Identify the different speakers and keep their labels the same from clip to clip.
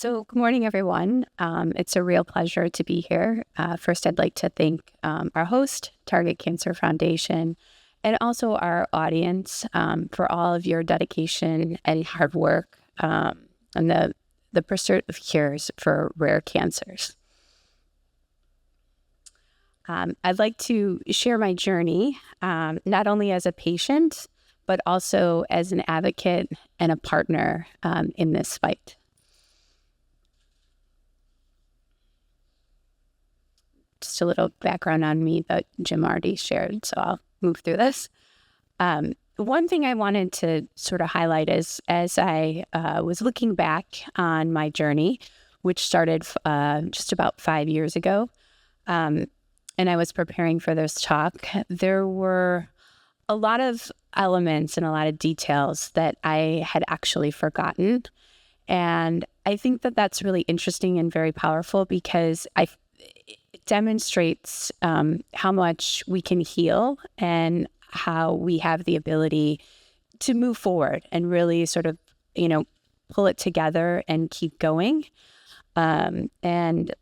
Speaker 1: So good morning, everyone. It's a real pleasure to be here. First, I'd like to thank our host, TargetCancer Foundation, and also our audience for all of your dedication and hard work on the pursuit of cures for rare cancers. I'd like to share my journey, not only as a patient, but also as an advocate and a partner in this fight. Just a little background on me that Jim already shared, so I'll move through this. One thing I wanted to sort of highlight is as I was looking back on my journey, which started just about 5 years ago, and I was preparing for this talk, there were a lot of elements and a lot of details that I had actually forgotten. And I think that that's really interesting and very powerful because it demonstrates how much we can heal and how we have the ability to move forward and really sort of, pull it together and keep going. And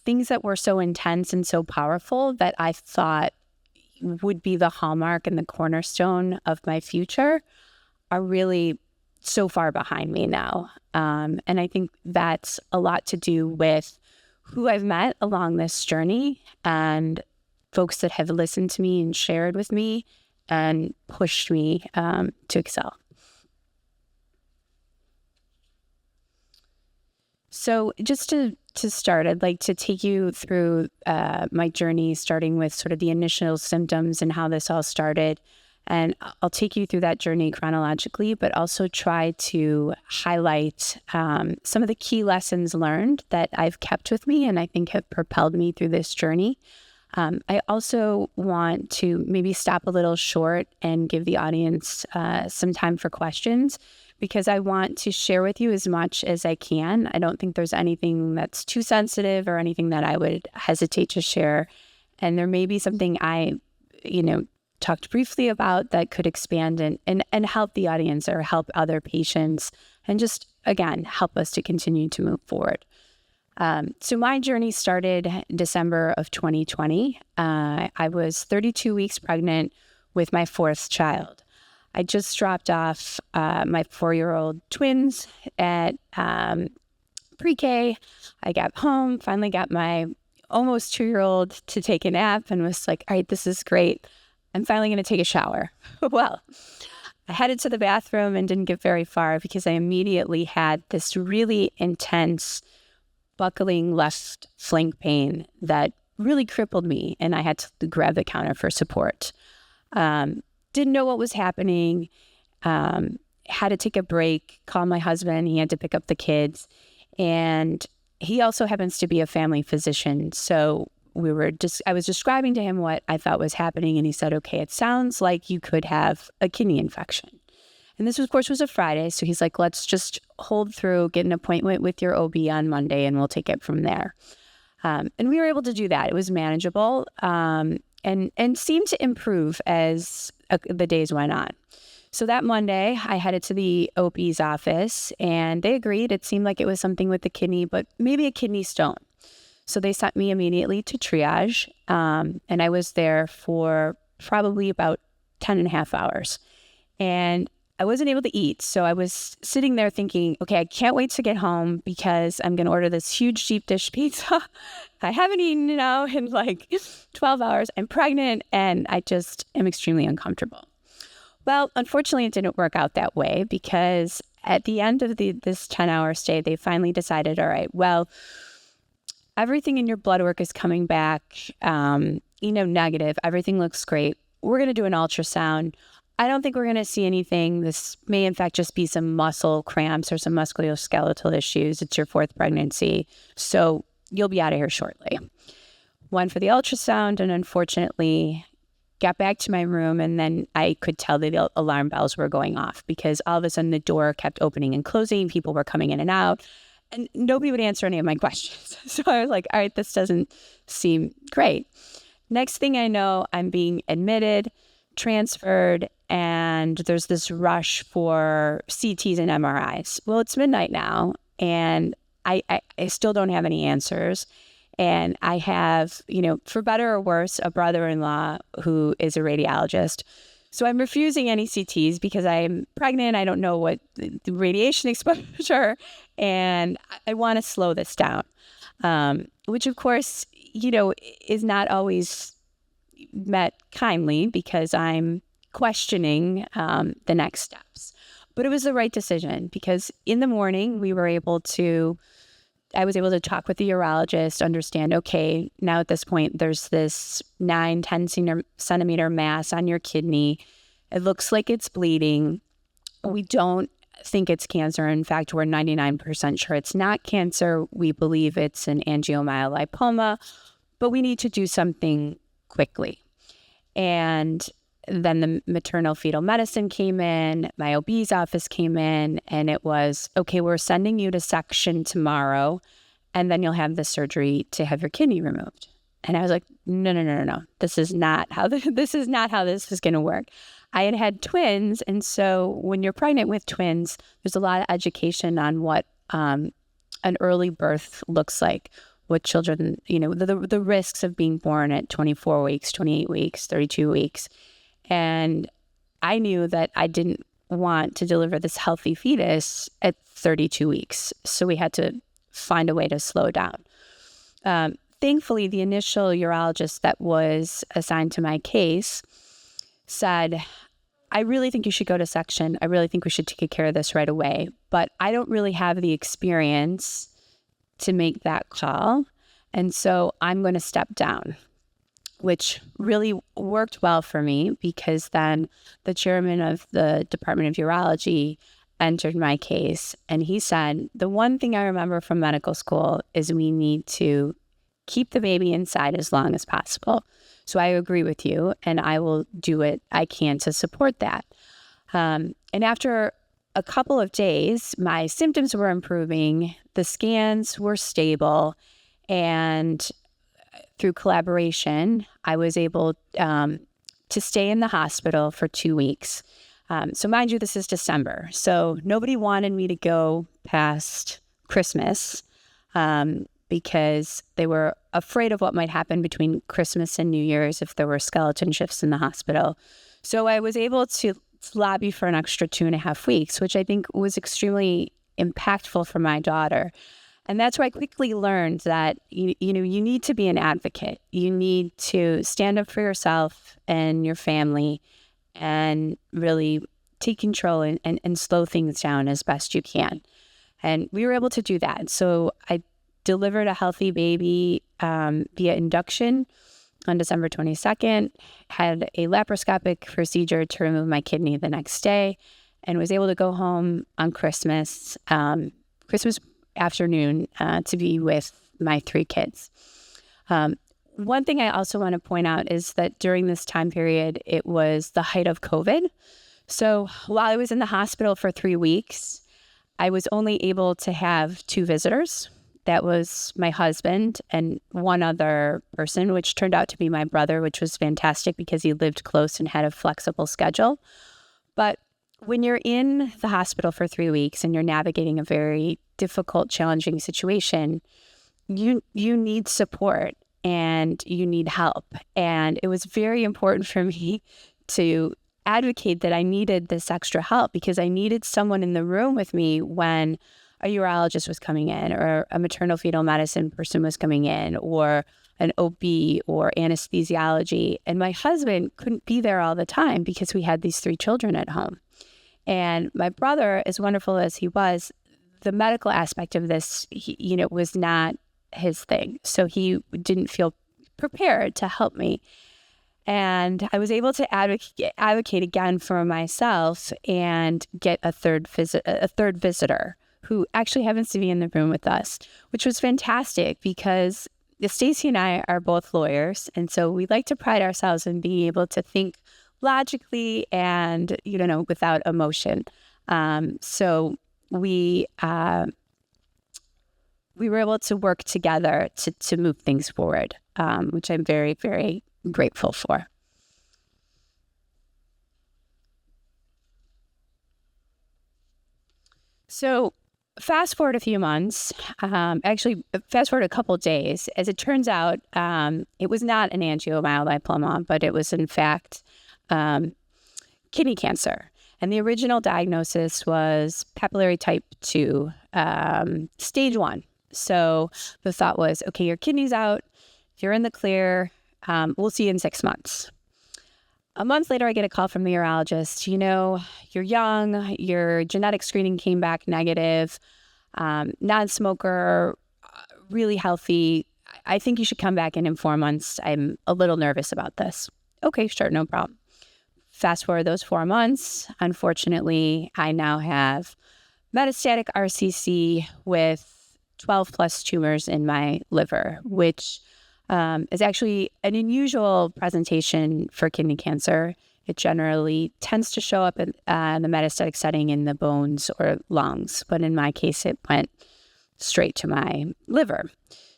Speaker 1: things that were so intense and so powerful that I thought would be the hallmark and the cornerstone of my future are really so far behind me now. And I think that's a lot to do with who I've met along this journey and folks that have listened to me and shared with me and pushed me to excel. So just to start, I'd like to take you through my journey, starting with sort of the initial symptoms and how this all started. And I'll take you through that journey chronologically, but also try to highlight some of the key lessons learned that I've kept with me and I think have propelled me through this journey. I also want to maybe stop a little short and give the audience some time for questions because I want to share with you as much as I can. I don't think there's anything that's too sensitive or anything that I would hesitate to share. And there may be something I, talked briefly about that could expand and help the audience or help other patients and just, again, help us to continue to move forward. So my journey started December of 2020. I was 32 weeks pregnant with my fourth child. I just dropped off my 4-year-old twins at pre-K. I got home, finally got my almost 2-year-old to take a nap and was like, all right, this is great. I'm finally going to take a shower. Well, I headed to the bathroom and didn't get very far because I immediately had this really intense buckling left flank pain that really crippled me, and I had to grab the counter for support. Didn't know what was happening, had to take a break, call my husband. He had to pick up the kids, and he also happens to be a family physician. So I was describing to him what I thought was happening, and he said, okay, it sounds like you could have a kidney infection. And this, of course, was a Friday. So he's like, let's just hold through, get an appointment with your OB on Monday, and we'll take it from there. And we were able to do that. It was manageable and seemed to improve as the days went on. So that Monday, I headed to the OB's office, and they agreed. It seemed like it was something with the kidney, but maybe a kidney stone. So they sent me immediately to triage, and I was there for probably about 10 and a half hours. And I wasn't able to eat, so I was sitting there thinking, okay, I can't wait to get home because I'm going to order this huge deep dish pizza. I haven't eaten now in like 12 hours. I'm pregnant, and I just am extremely uncomfortable. Well, unfortunately, it didn't work out that way because at the end of this 10-hour stay, they finally decided, all right, well, everything in your blood work is coming back, negative. Everything looks great. We're going to do an ultrasound. I don't think we're going to see anything. This may, in fact, just be some muscle cramps or some musculoskeletal issues. It's your fourth pregnancy. So you'll be out of here shortly. Went for the ultrasound and unfortunately got back to my room, and then I could tell that the alarm bells were going off because all of a sudden the door kept opening and closing. People were coming in and out. And nobody would answer any of my questions. So I was like, all right, this doesn't seem great. Next thing I know, I'm being admitted, transferred, and there's this rush for CTs and MRIs. Well, it's midnight now. And I still don't have any answers. And I have, for better or worse, a brother-in-law who is a radiologist. So I'm refusing any CTs because I'm pregnant. I don't know what the radiation exposure, and I want to slow this down, which of course, is not always met kindly because I'm questioning the next steps. But it was the right decision because in the morning I was able to talk with the urologist, understand, okay, now at this point, there's this 9-10 centimeter mass on your kidney. It looks like it's bleeding. We don't think it's cancer. In fact, we're 99% sure it's not cancer. We believe it's an angiomyolipoma, but we need to do something quickly. And then the maternal fetal medicine came in, my OB's office came in, and it was, okay, we're sending you to section tomorrow, and then you'll have the surgery to have your kidney removed. And I was like, no. This is not how this is going to work. I had twins, and so when you're pregnant with twins, there's a lot of education on what an early birth looks like, what children, the risks of being born at 24 weeks, 28 weeks, 32 weeks. And I knew that I didn't want to deliver this healthy fetus at 32 weeks. So we had to find a way to slow down. Thankfully, the initial urologist that was assigned to my case said, I really think you should go to section. I really think we should take care of this right away. But I don't really have the experience to make that call. And so I'm going to step down, which really worked well for me because then the chairman of the Department of Urology entered my case. And he said, the one thing I remember from medical school is we need to keep the baby inside as long as possible. So I agree with you, and I will do what I can to support that. And after a couple of days, my symptoms were improving, the scans were stable, and through collaboration, I was able to stay in the hospital for 2 weeks. So mind you, this is December. So nobody wanted me to go past Christmas because they were afraid of what might happen between Christmas and New Year's if there were skeleton shifts in the hospital. So I was able to lobby for an extra 2.5 weeks, which I think was extremely impactful for my daughter. And that's where I quickly learned that, you need to be an advocate. You need to stand up for yourself and your family and really take control and slow things down as best you can. And we were able to do that. So I delivered a healthy baby via induction on December 22nd, had a laparoscopic procedure to remove my kidney the next day, and was able to go home on Christmas afternoon to be with my 3 kids. One thing I also want to point out is that during this time period, it was the height of COVID. So while I was in the hospital for 3 weeks, I was only able to have 2 visitors. That was my husband and one other person, which turned out to be my brother, which was fantastic because he lived close and had a flexible schedule. But when you're in the hospital for 3 weeks and you're navigating a very difficult, challenging situation, you need support and you need help. And it was very important for me to advocate that I needed this extra help because I needed someone in the room with me when a urologist was coming in or a maternal fetal medicine person was coming in or an OB or anesthesiology. And my husband couldn't be there all the time because we had these 3 children at home. And my brother, as wonderful as he was, the medical aspect of this, was not his thing. So he didn't feel prepared to help me. And I was able to advocate again for myself and get a third visitor who actually happens to be in the room with us, which was fantastic because Stacey and I are both lawyers. And so we like to pride ourselves in being able to think logically and, without emotion. So we were able to work together to move things forward, which I'm very, very grateful for. So fast forward a few months, actually fast forward a couple days. As it turns out, it was not an angiomyolipoma, but it was in fact kidney cancer. And the original diagnosis was papillary type 2, stage 1. So the thought was, okay, your kidney's out, you're in the clear, we'll see you in 6 months. A month later, I get a call from the urologist. You're young, your genetic screening came back negative, non-smoker, really healthy. I think you should come back in 4 months. I'm a little nervous about this. Okay, sure, no problem. Fast forward those 4 months. Unfortunately, I now have metastatic RCC with 12 plus tumors in my liver, which is actually an unusual presentation for kidney cancer. It generally tends to show up in the metastatic setting in the bones or lungs, but in my case, it went straight to my liver.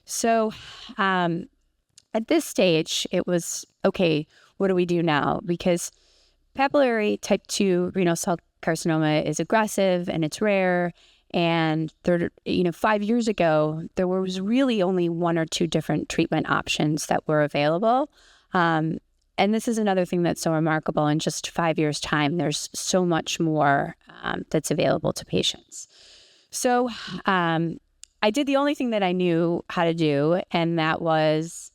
Speaker 1: So at this stage, it was, okay, what do we do now? Because papillary type 2 renal cell carcinoma is aggressive and it's rare. And 5 years ago, there was really only 1 or 2 different treatment options that were available. And this is another thing that's so remarkable. In just 5 years' time, there's so much more that's available to patients. So I did the only thing that I knew how to do, and that was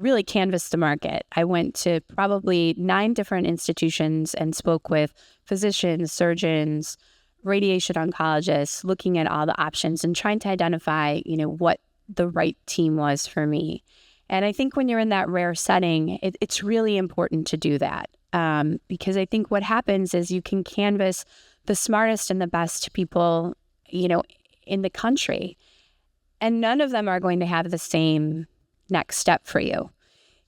Speaker 1: really canvass the market. I went to probably 9 different institutions and spoke with physicians, surgeons, radiation oncologists, looking at all the options and trying to identify, what the right team was for me. And I think when you're in that rare setting, it's really important to do that because I think what happens is you can canvass the smartest and the best people, in the country, and none of them are going to have the same next step for you.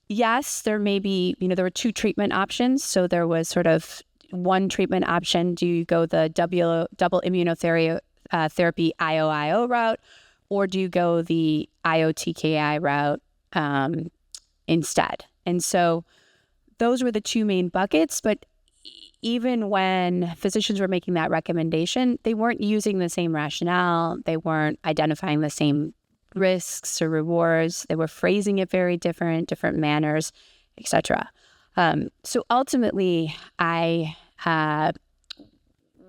Speaker 1: Yes, there may be, there were 2 treatment options. So there was sort of one treatment option. Do you go the double immunotherapy IO route, or do you go the IO-TKI route instead? And so those were the 2 main buckets. But even when physicians were making that recommendation, they weren't using the same rationale. They weren't identifying the same risks or rewards. They were phrasing it very different manners, etc. So ultimately, I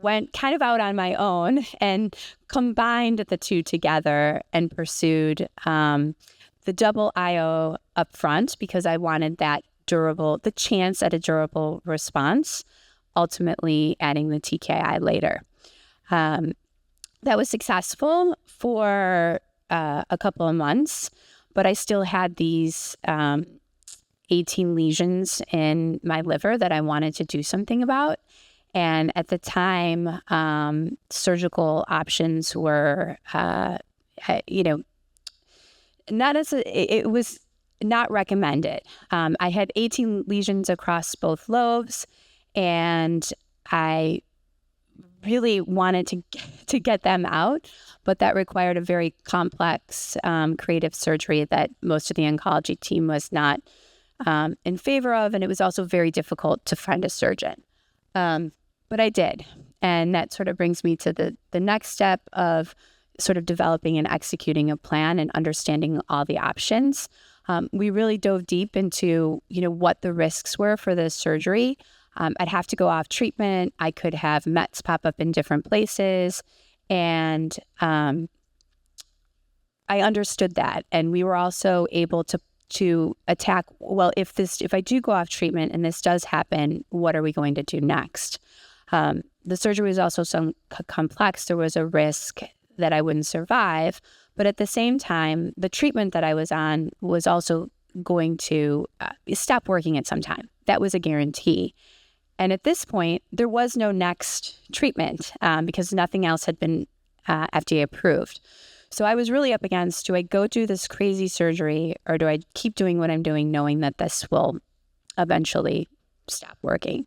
Speaker 1: went kind of out on my own and combined the 2 together and pursued the double IO up front because I wanted the chance at a durable response, ultimately adding the TKI later. That was successful for a couple of months, but I still had these 18 lesions in my liver that I wanted to do something about. And at the time, surgical options were, it was not recommended. I had 18 lesions across both lobes, and I really wanted to get them out, but that required a very complex creative surgery that most of the oncology team was not in favor of, and it was also very difficult to find a surgeon. But I did, and that sort of brings me to the next step of sort of developing and executing a plan and understanding all the options. We really dove deep into, what the risks were for this surgery. I'd have to go off treatment. I could have mets pop up in different places, and I understood that. And we were also able to attack, well, if I do go off treatment and this does happen, what are we going to do next? The surgery was also so complex. There was a risk that I wouldn't survive. But at the same time, the treatment that I was on was also going to stop working at some time. That was a guarantee. And at this point, there was no next treatment because nothing else had been FDA approved. So I was really up against, do I go do this crazy surgery, or do I keep doing what I'm doing knowing that this will eventually stop working?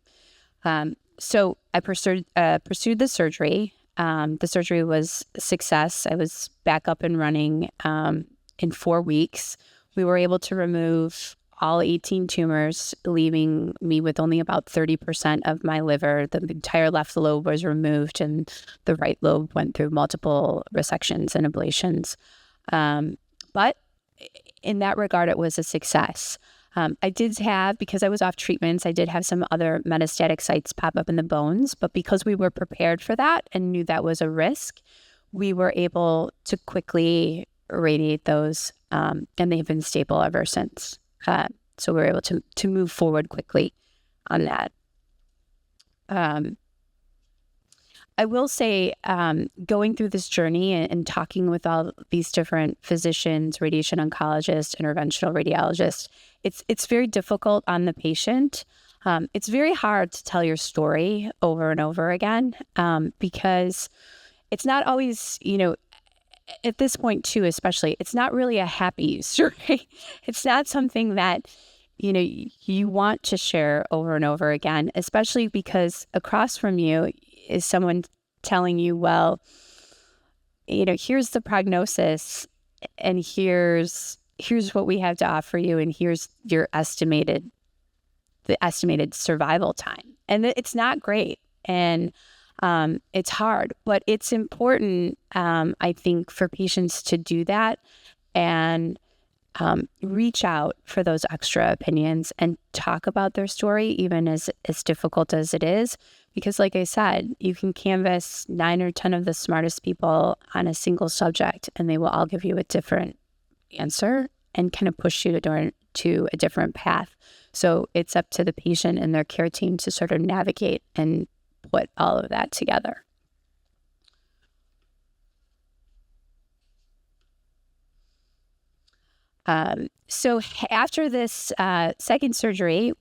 Speaker 1: So I pursued the surgery. The surgery was a success. I was back up and running in 4 weeks. We were able to remove all 18 tumors, leaving me with only about 30% of my liver. The entire left lobe was removed, and the right lobe went through multiple resections and ablations. But in that regard, it was a success. I did have, because I was off treatments, I did have some other metastatic sites pop up in the bones, but because we were prepared for that and knew that was a risk, we were able to quickly radiate those, and they've been stable ever since. So we were able to move forward quickly on that. I will say, going through this journey and talking with all these different physicians, radiation oncologists, interventional radiologists, it's very difficult on the patient. It's very hard to tell your story over and over again, because it's not always, at this point too, especially, it's not really a happy story. It's not something that, you want to share over and over again, especially because across from you is someone telling you, well, here's the prognosis, and here's what we have to offer you, and here's the estimated survival time. And it's not great, and it's hard, but it's important, I think, for patients to do that and reach out for those extra opinions and talk about their story, even as difficult as it is. Because like I said, you can canvass 9 or 10 of the smartest people on a single subject, and they will all give you a different answer and kind of push you to a different path. So it's up to the patient and their care team to sort of navigate and put all of that together. So after this second surgery,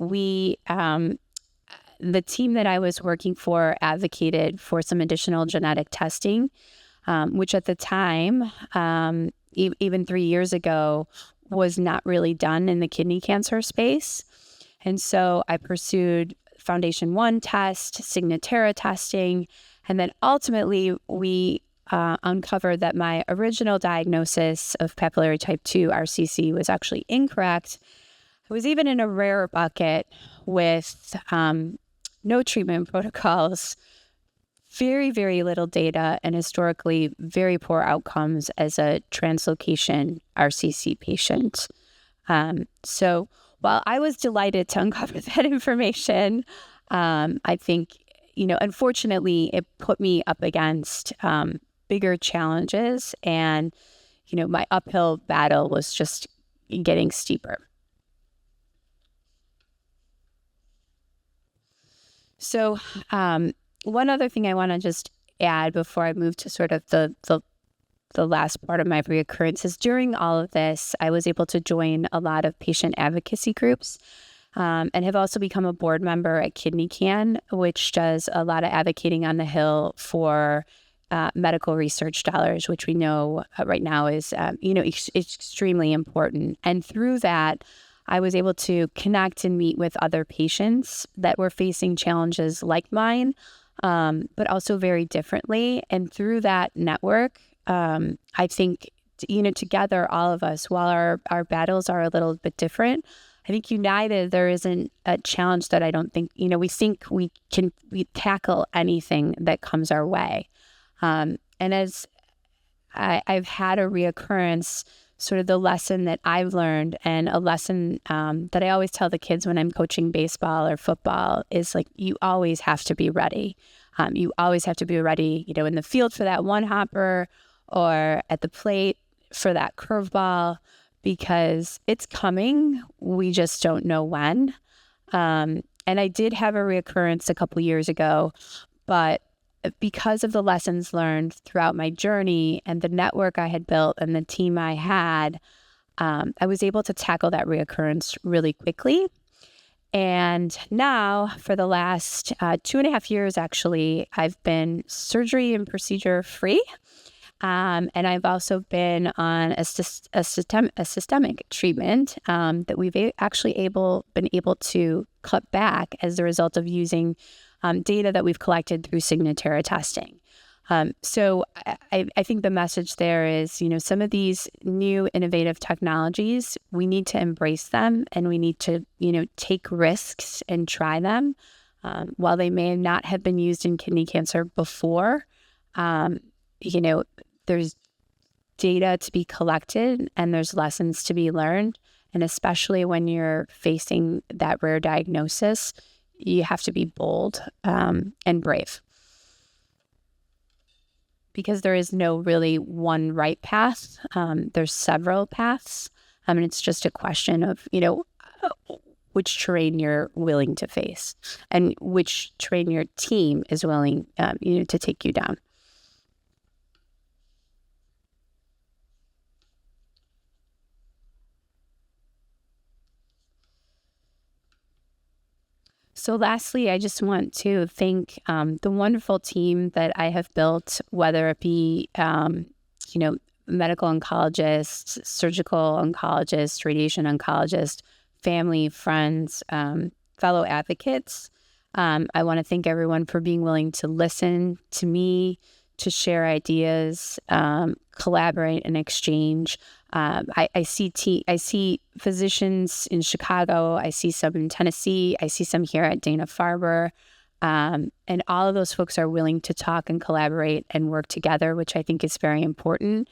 Speaker 1: the team that I was working for advocated for some additional genetic testing, which at the time, even 3 years ago, was not really done in the kidney cancer space. And so I pursued Foundation 1 test, Signatera testing, and then ultimately we uncovered that my original diagnosis of papillary type 2 RCC was actually incorrect. I was even in a rare bucket with no treatment protocols, very, very little data, and historically very poor outcomes as a translocation RCC patient. So while I was delighted to uncover that information, I think, unfortunately, it put me up against bigger challenges, and, my uphill battle was just getting steeper. So one other thing I want to just add before I move to sort of the last part of my reoccurrence is during all of this, I was able to join a lot of patient advocacy groups, and have also become a board member at KidneyCan, which does a lot of advocating on the Hill for medical research dollars, which we know right now is, extremely important. And through that, I was able to connect and meet with other patients that were facing challenges like mine, but also very differently. And through that network, I think, together, all of us, while our battles are a little bit different, I think united, there isn't a challenge that I don't think, we think we tackle anything that comes our way. And as I've had a reoccurrence, sort of the lesson that I've learned, and a lesson that I always tell the kids when I'm coaching baseball or football, is like, you always have to be ready. You always have to be ready, in the field for that one hopper, or at the plate for that curveball, because it's coming. We just don't know when. And I did have a reoccurrence a couple years ago, but because of the lessons learned throughout my journey and the network I had built and the team I had, I was able to tackle that reoccurrence really quickly. And now, for the last 2.5 years, actually, I've been surgery and procedure free. And I've also been on a systemic treatment that we've actually been able to cut back as a result of using data that we've collected through Signatera testing. So I think the message there is, some of these new innovative technologies, we need to embrace them, and we need to, take risks and try them. While they may not have been used in kidney cancer before, there's data to be collected and there's lessons to be learned. And especially when you're facing that rare diagnosis, you have to be bold and brave. Because there is no really one right path. There's several paths. And it's just a question of, which terrain you're willing to face and which terrain your team is willing, to take you down. So lastly, I just want to thank the wonderful team that I have built, whether it be, medical oncologists, surgical oncologists, radiation oncologists, family, friends, fellow advocates. I want to thank everyone for being willing to listen to me, to share ideas, collaborate and exchange. I see physicians in Chicago. I see some in Tennessee. I see some here at Dana-Farber. And all of those folks are willing to talk and collaborate and work together, which I think is very important.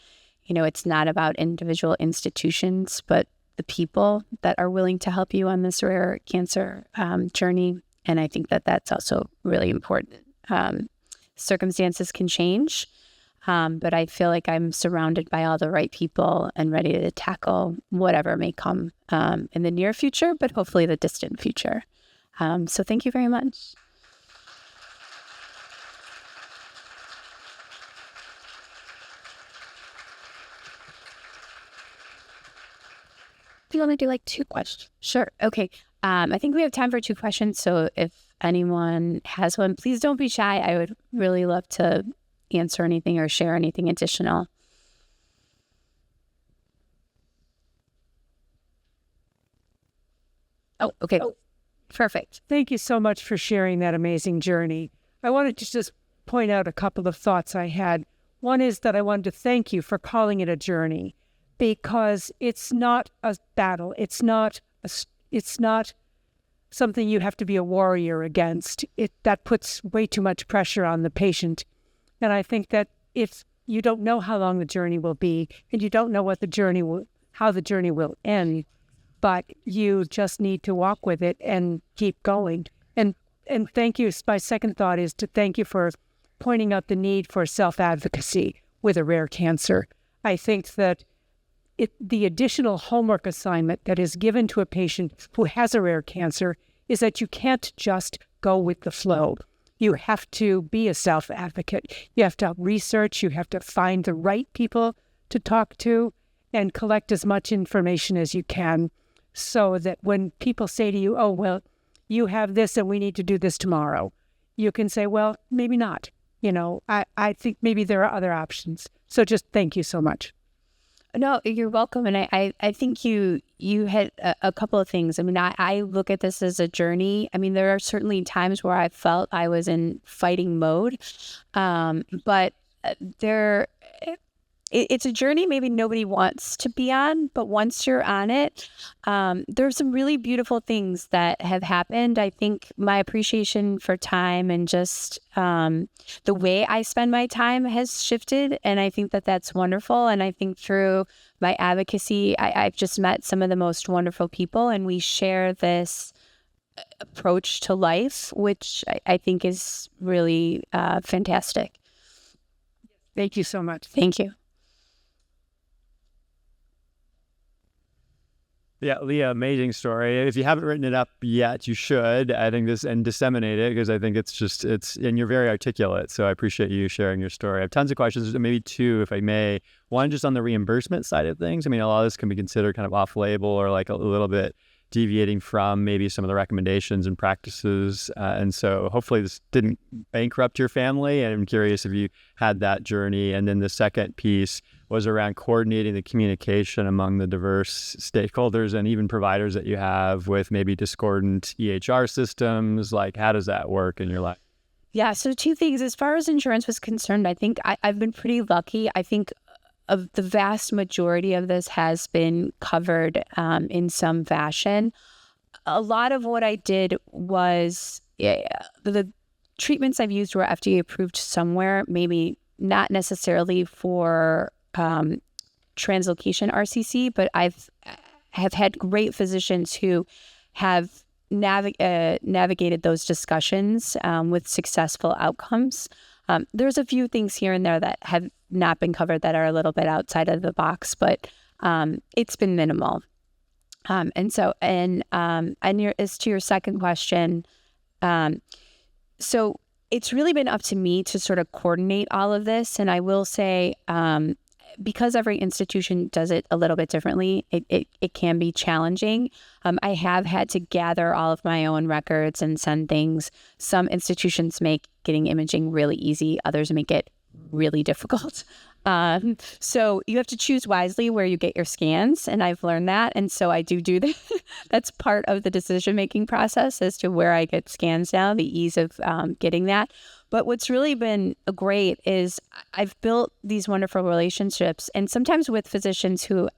Speaker 1: It's not about individual institutions, but the people that are willing to help you on this rare cancer journey. And I think that that's also really important. Circumstances can change, but I feel like I'm surrounded by all the right people and ready to tackle whatever may come in the near future, but hopefully the distant future. So thank you very much. Do you want to do like 2 questions? Sure. Okay. I think we have time for 2 questions. So if anyone has one, please don't be shy. I would really love to answer anything or share anything additional. Oh, okay. Perfect.
Speaker 2: Thank you so much for sharing that amazing journey. I wanted to just point out a couple of thoughts I had. One is that I wanted to thank you for calling it a journey, because it's not a battle. It's not something you have to be a warrior against. That puts way too much pressure on the patient. And I think that if you don't know how long the journey will be, and you don't know how the journey will end, but you just need to walk with it and keep going. And thank you. My second thought is to thank you for pointing out the need for self-advocacy with a rare cancer. I think that the additional homework assignment that is given to a patient who has a rare cancer is that you can't just go with the flow. You have to be a self-advocate. You have to research. You have to find the right people to talk to and collect as much information as you can, so that when people say to you, oh, well, you have this and we need to do this tomorrow, you can say, well, maybe not. I think maybe there are other options. So just thank you so much.
Speaker 1: No, you're welcome. And I think you hit a couple of things. I mean, I look at this as a journey. I mean, there are certainly times where I felt I was in fighting mode, but it's a journey maybe nobody wants to be on, but once you're on it, there's some really beautiful things that have happened. I think my appreciation for time and just the way I spend my time has shifted, and I think that that's wonderful. And I think through my advocacy, I've just met some of the most wonderful people, and we share this approach to life, which I think is really fantastic.
Speaker 2: Thank you so much.
Speaker 1: Thank you.
Speaker 3: Yeah, Leah, amazing story. If you haven't written it up yet, you should. I think and disseminate it, because I think and you're very articulate. So I appreciate you sharing your story. I have tons of questions, maybe 2, if I may. One, just on the reimbursement side of things. I mean, a lot of this can be considered kind of off-label or like a little bit deviating from maybe some of the recommendations and practices. And so hopefully this didn't bankrupt your family. And I'm curious if you had that journey. And then the second piece was around coordinating the communication among the diverse stakeholders and even providers that you have with maybe discordant EHR systems. Like, how does that work in your life?
Speaker 1: Yeah, so two things. As far as insurance was concerned, I think I've been pretty lucky. I think of the vast majority of this has been covered in some fashion. A lot of what I did was the treatments I've used were FDA approved somewhere, maybe not necessarily for translocation RCC, but have had great physicians who have navigated those discussions with successful outcomes. There's a few things here and there that have not been covered that are a little bit outside of the box, but it's been minimal. And as to your second question, so it's really been up to me to sort of coordinate all of this. And I will say, because every institution does it a little bit differently, it can be challenging. I have had to gather all of my own records and send things. Some institutions make getting imaging really easy. Others make it really difficult. So you have to choose wisely where you get your scans, and I've learned that. And so I do that. That's part of the decision-making process as to where I get scans now, the ease of getting that. But what's really been great is I've built these wonderful relationships, and sometimes with physicians who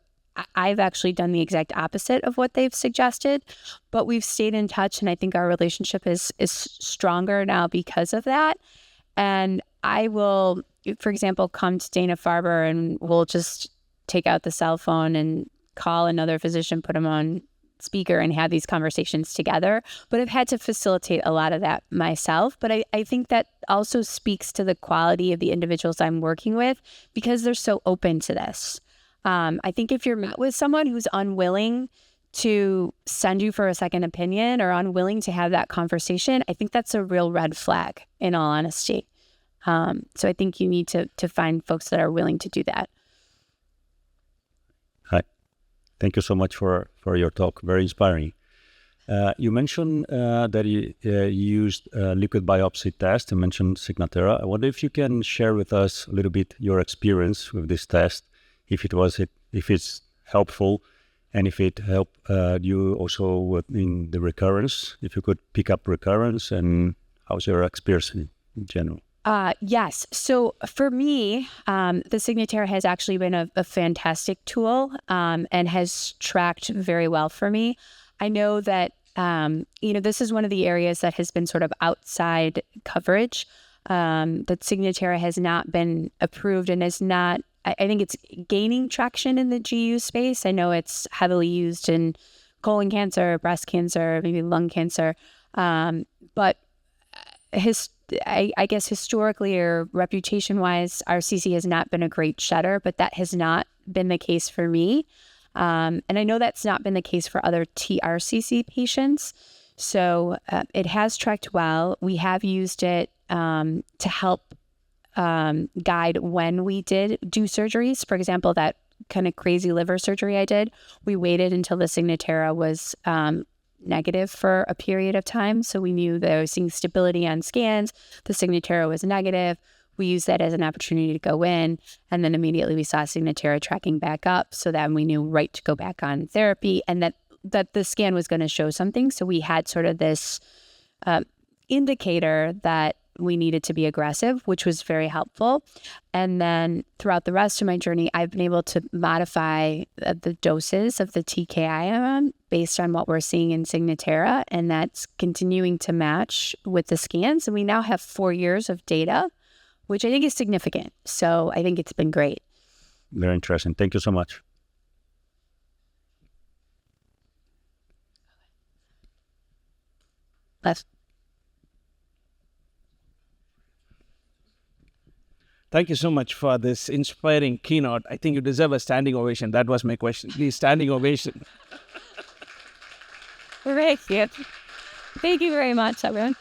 Speaker 1: I've actually done the exact opposite of what they've suggested, but we've stayed in touch, and I think our relationship is stronger now because of that. And I will, for example, come to Dana-Farber and we'll just take out the cell phone and call another physician, put them on speaker and have these conversations together. But I've had to facilitate a lot of that myself. But I think that also speaks to the quality of the individuals I'm working with because they're so open to this. I think if you're met with someone who's unwilling to send you for a second opinion or unwilling to have that conversation, I think that's a real red flag, in all honesty. So I think you need to find folks that are willing to do that.
Speaker 4: Hi. Thank you so much for your talk. Very inspiring. You mentioned that you used a liquid biopsy test. You mentioned Signatera. I wonder if you can share with us a little bit your experience with this test, if it's helpful, and if it helped you also in the recurrence, if you could pick up recurrence, and how's your experience in general?
Speaker 1: Yes. So for me, the Signatera has actually been a fantastic tool and has tracked very well for me. I know that, this is one of the areas that has been sort of outside coverage, that Signatera has not been approved and is not, I think it's gaining traction in the GU space. I know it's heavily used in colon cancer, breast cancer, maybe lung cancer. But I guess historically or reputation-wise, RCC has not been a great shedder, but that has not been the case for me. And I know that's not been the case for other TRCC patients. So it has tracked well. We have used it to help guide when we did do surgeries. For example, that kind of crazy liver surgery I did, we waited until the Signatera was negative for a period of time. So we knew that I was seeing stability on scans. The Signatera was negative. We used that as an opportunity to go in. And then immediately we saw Signatera tracking back up. So then we knew right to go back on therapy and that the scan was going to show something. So we had sort of this indicator that we needed to be aggressive, which was very helpful. And then throughout the rest of my journey, I've been able to modify the doses of the TKI based on what we're seeing in Signatera, and that's continuing to match with the scans. And we now have 4 years of data, which I think is significant. So I think it's been great.
Speaker 4: Very interesting. Thank you so much.
Speaker 1: Left.
Speaker 5: Thank you so much for this inspiring keynote. I think you deserve a standing ovation. That was my question. Please, standing ovation.
Speaker 1: Great. Thank you very much, everyone.